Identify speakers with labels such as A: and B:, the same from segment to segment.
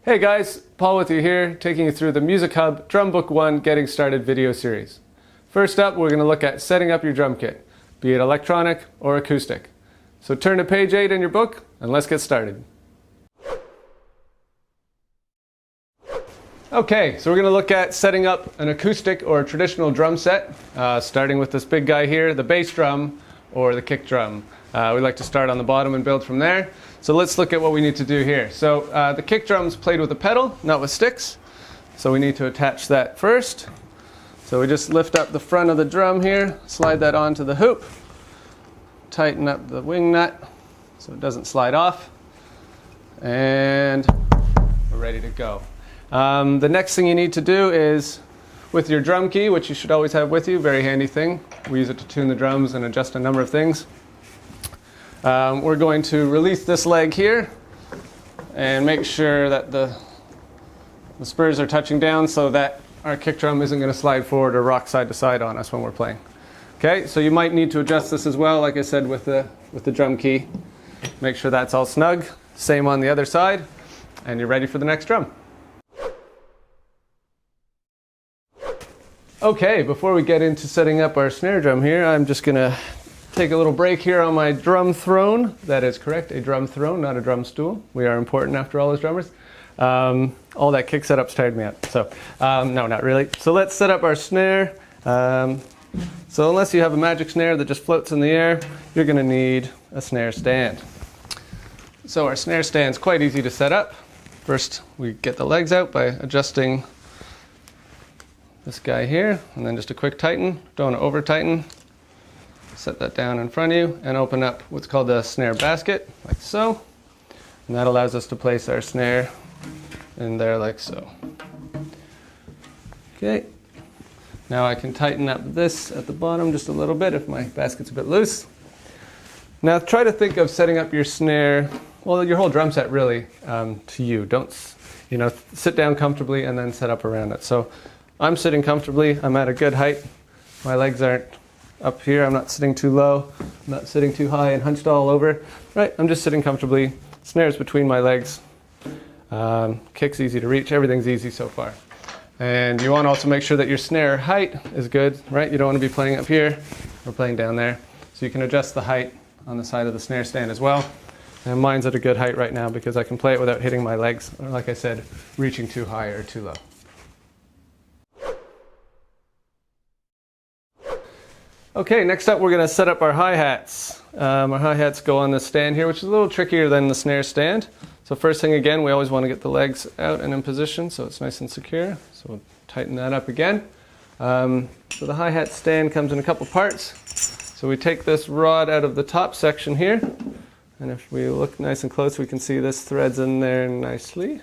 A: Hey guys, Paul with you here, taking you through the MusiqHub Drum Book 1 Getting Started video series. First up, we're going to look at setting up your drum kit, be it electronic or acoustic. So turn to page 8 in your book and let's get started. Okay, so we're going to look at setting up an acoustic or a traditional drum set, starting with this big guy here, the bass drum or the kick drum. We like to start on the bottom and build from there. So let's look at what we need to do here. So the kick drum's played with a pedal, not with sticks. So we need to attach that first. So we just lift up the front of the drum here, slide that onto the hoop, tighten up the wing nut so it doesn't slide off, and we're ready to go. The next thing you need to do is with your drum key, which you should always have with you, very handy thing. We use it to tune the drums and adjust a number of things. We're going to release this leg here and make sure that the spurs are touching down so that our kick drum isn't going to slide forward or rock side to side on us when we're playing. Okay, so you might need to adjust this as well, like I said, with the drum key. Make sure that's all snug. Same on the other side, and you're ready for the next drum. Okay, before we get into setting up our snare drum here, I'm just going to take a little break here on my drum throne. That is correct, a drum throne, not a drum stool. We are important after all as drummers. All that kick setup's tired me out. So, no, not really. So let's set up our snare. So unless you have a magic snare that just floats in the air, you're going to need a snare stand. So our snare stand's quite easy to set up. First, we get the legs out by adjusting this guy here, and then just a quick tighten. Don't want to over tighten. Set that down in front of you and open up what's called the snare basket, like so. And that allows us to place our snare in there like so. Okay. Now I can tighten up this at the bottom just a little bit if my basket's a bit loose. Now try to think of setting up your snare, well, your whole drum set really, to you. Don't, sit down comfortably and then set up around it. So I'm sitting comfortably, I'm at a good height. My legs aren't up here, I'm not sitting too low, I'm not sitting too high and hunched all over. Right, I'm just sitting comfortably, snare's between my legs, kick's easy to reach, everything's easy so far. And you want to also make sure that your snare height is good, right? You don't want to be playing up here or playing down there. So you can adjust the height on the side of the snare stand as well. And mine's at a good height right now because I can play it without hitting my legs, or like I said, reaching too high or too low. Okay, next up we're going to set up our hi-hats. Our hi-hats go on this stand here, which is a little trickier than the snare stand. So first thing again, we always want to get the legs out and in position so it's nice and secure. So we'll tighten that up again. So the hi-hat stand comes in a couple parts. So we take this rod out of the top section here. And if we look nice and close, we can see this threads in there nicely.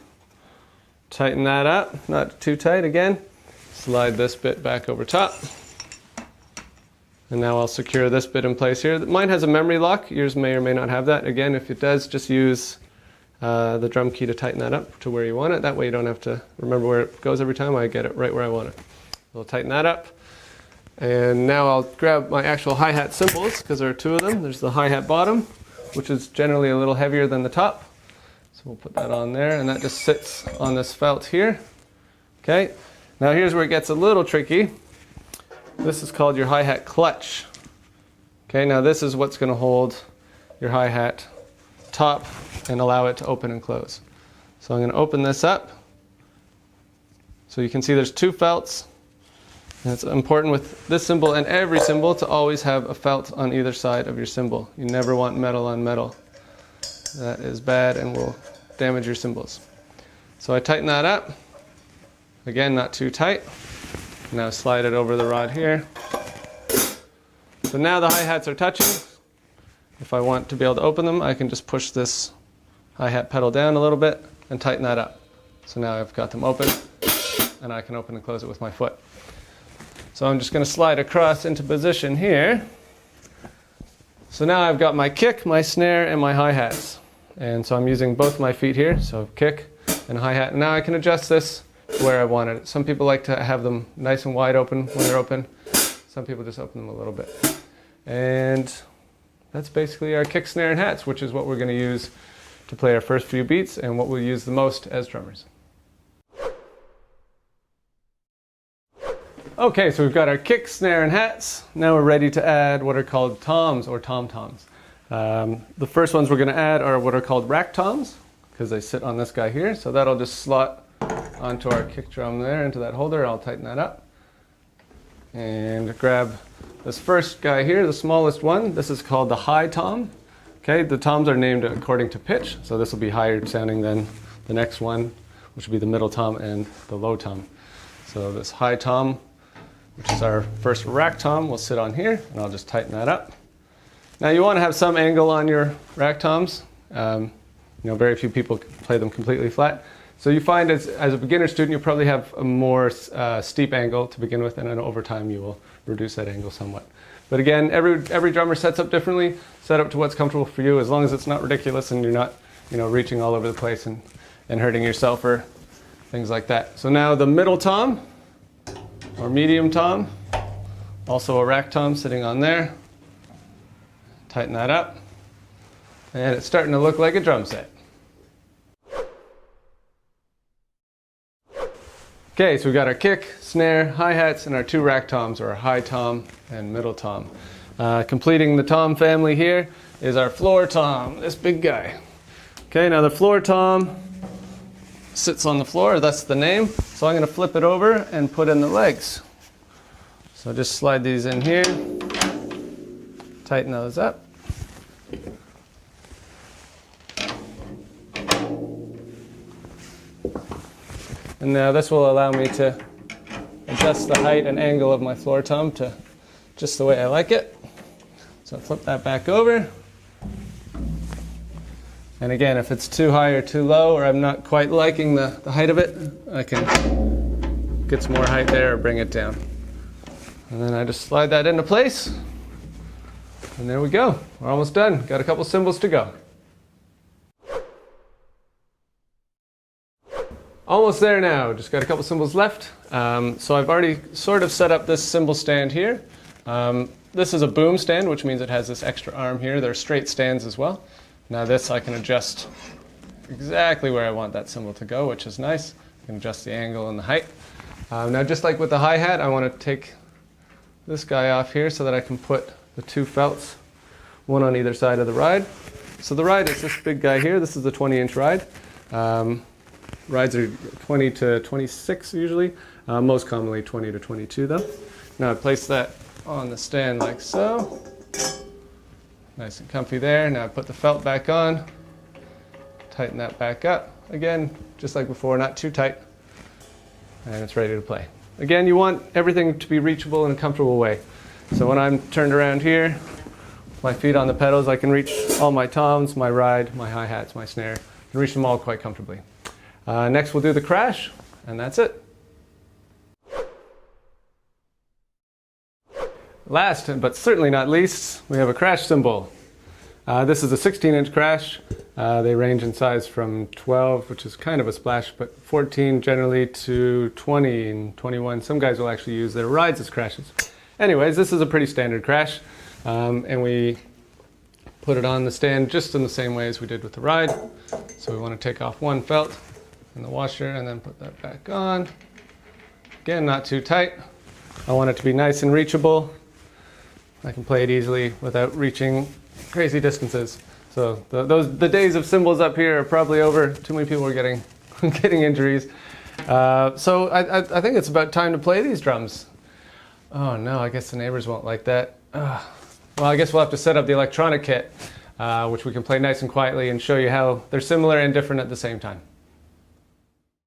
A: Tighten that up, not too tight again. Slide this bit back over top. And now I'll secure this bit in place here. Mine has a memory lock. Yours may or may not have that. Again, if it does, just use the drum key to tighten that up to where you want it. That way you don't have to remember where it goes every time. I get it right where I want it. We'll tighten that up. And now I'll grab my actual hi-hat cymbals, because there are two of them. There's the hi-hat bottom, which is generally a little heavier than the top. So we'll put that on there, and that just sits on this felt here. Okay, now here's where it gets a little tricky. This is called your hi-hat clutch. Okay, now this is what's going to hold your hi-hat top and allow it to open and close. So I'm going to open this up. So you can see there's two felts. And it's important with this cymbal and every cymbal to always have a felt on either side of your cymbal. You never want metal on metal. That is bad and will damage your cymbals. So I tighten that up. Again, not too tight. Now slide it over the rod here. So now the hi-hats are touching. If I want to be able to open them, I can just push this hi-hat pedal down a little bit and tighten that up. So now I've got them open, and I can open and close it with my foot. So I'm just going to slide across into position here. So now I've got my kick, my snare, and my hi-hats. And so I'm using both my feet here, so kick and hi-hat. And now I can adjust this where I want it. Some people like to have them nice and wide open when they're open. Some people just open them a little bit. And that's basically our kick, snare, and hats, which is what we're going to use to play our first few beats and what we'll use the most as drummers. Okay, so we've got our kick, snare, and hats. Now we're ready to add what are called toms or tom-toms. The first ones we're going to add are what are called rack toms, because they sit on this guy here. So that'll just slot onto our kick drum there, into that holder. I'll tighten that up. And grab this first guy here, the smallest one. This is called the high tom. Okay, the toms are named according to pitch, so this will be higher sounding than the next one, which will be the middle tom and the low tom. So this high tom, which is our first rack tom, will sit on here, and I'll just tighten that up. Now you want to have some angle on your rack toms. Very few people play them completely flat. So you find as a beginner student, you'll probably have a more steep angle to begin with, and then over time you will reduce that angle somewhat. But again, every drummer sets up differently. Set up to what's comfortable for you, as long as it's not ridiculous and you're not reaching all over the place and hurting yourself or things like that. So now the middle tom, or medium tom, also a rack tom sitting on there. Tighten that up, and it's starting to look like a drum set. Okay, so we've got our kick, snare, hi-hats, and our two rack toms, or our high tom and middle tom. Completing the tom family here is our floor tom, this big guy. Okay, now the floor tom sits on the floor, that's the name. So I'm going to flip it over and put in the legs. So just slide these in here, tighten those up. And now this will allow me to adjust the height and angle of my floor tom to just the way I like it. So flip that back over. And again, if it's too high or too low, or I'm not quite liking the height of it, I can get some more height there or bring it down. And then I just slide that into place. And there we go. We're almost done. Got a couple cymbals to go. Almost there now. Just got a couple cymbals left. So I've already sort of set up this cymbal stand here. This is a boom stand, which means it has this extra arm here. There are straight stands as well. Now this I can adjust exactly where I want that cymbal to go, which is nice. I can adjust the angle and the height. Now just like with the hi-hat, I want to take this guy off here so that I can put the two felts, one on either side of the ride. So the ride is this big guy here. This is the 20-inch ride. Rides are 20 to 26 usually, most commonly 20 to 22 though. Now I place that on the stand like so. Nice and comfy there. Now I put the felt back on, tighten that back up. Again, just like before, not too tight, and it's ready to play. Again, you want everything to be reachable in a comfortable way. So when I'm turned around here, my feet on the pedals, I can reach all my toms, my ride, my hi-hats, my snare. I can reach them all quite comfortably. Next we'll do the crash, and that's it. Last, but certainly not least, we have a crash cymbal. This is a 16-inch crash. They range in size from 12, which is kind of a splash, but 14 generally to 20 and 21. Some guys will actually use their rides as crashes. Anyways, this is a pretty standard crash, and we put it on the stand just in the same way as we did with the ride. So we want to take off one felt in the washer and then put that back on. Again, not too tight. I want it to be nice and reachable. I can play it easily without reaching crazy distances. So the days of cymbals up here are probably over. Too many people are getting injuries. So I think it's about time to play these drums. Oh no, I guess the neighbors won't like that. Well, I guess we'll have to set up the electronic kit, which we can play nice and quietly and show you how they're similar and different at the same time.